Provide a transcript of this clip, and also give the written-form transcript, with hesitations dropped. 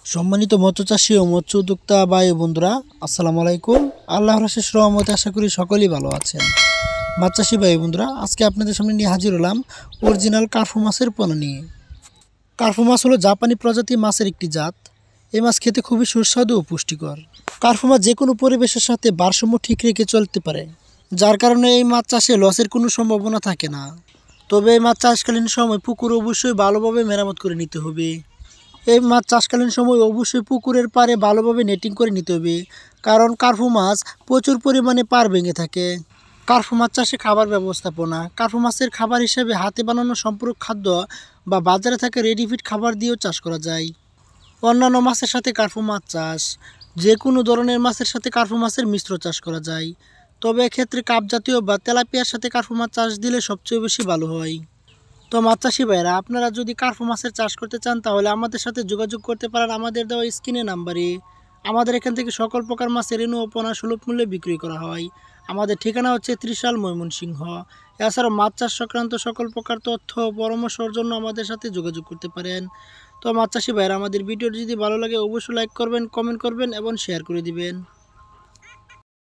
সম্মানিত মৎস্য চাষী ও মৎস্য উদ্যোক্তা ভাই ও বন্ধুরা, আসসালামু আলাইকুম। আল্লাহর অশেষ রহমতে আশা করি সকলেই ভালো আছেন। মাছ চাষী ভাই বন্ধুরা, আজকে আপনাদের সামনে নিয়ে হাজির হলাম অরিজিনাল কার্ফু মাছের পোনা নিয়ে। কার্ফু মাছ হলো জাপানি প্রজাতির মাছের একটি জাত। এই মাছ খেতে খুবই সুস্বাদু ও পুষ্টিকর। কার্ফু মাছ যে কোনো পরিবেশের সাথে ভারসাম্য ঠিক রেখে চলতে পারে, যার কারণে এই মাছ চাষে লসের কোনো সম্ভাবনা থাকে না। তবে এই মাছ চাষকালীন সময় পুকুর অবশ্যই ভালোভাবে মেরামত করে নিতে হবে। এই মাছ চাষকালীন সময় অবশ্যই পুকুরের পাড়ে ভালোভাবে নেটিং করে নিতে হবে, কারণ কার্ফু মাছ প্রচুর পরিমাণে পাড় ভেঙে থাকে। কার্ফু মাছ চাষে খাবার ব্যবস্থাপনা। কার্ফু মাছের খাবার হিসেবে হাতে বানানো সম্পূরক খাদ্য বা বাজারে থাকা রেডিফিড খাবার দিয়েও চাষ করা যায়। অন্যান্য মাছের সাথে কার্ফু মাছ চাষ, যে কোনো ধরনের মাছের সাথে কার্ফু মাছের মিশ্র চাষ করা যায়। তবে এক্ষেত্রে কাপ জাতীয় বা তেলাপিয়ার সাথে কার্ফু মাছ চাষ দিলে সবচেয়ে বেশি ভালো হয়। তো মাছ চাষি ভাইরা, আপনারা যদি কার্ফু মাছের চাষ করতে চান তাহলে আমাদের সাথে যোগাযোগ করতে পারেন আমাদের দেওয়া স্ক্রিনে নাম্বারে। আমাদের এখান থেকে সকল প্রকার মাছের রেণু ও পোনা সুলভ মূল্যে বিক্রি করা হয়। আমাদের ঠিকানা হচ্ছে ত্রিশাল, ময়মনসিংহ। এছাড়াও মাছ চাষ সংক্রান্ত সকল প্রকার তথ্য ও পরামর্শের জন্য আমাদের সাথে যোগাযোগ করতে পারেন। তো মাছ চাষি ভাইরা, আমাদের ভিডিওটি যদি ভালো লাগে অবশ্যই লাইক করবেন, কমেন্ট করবেন এবং শেয়ার করে দিবেন।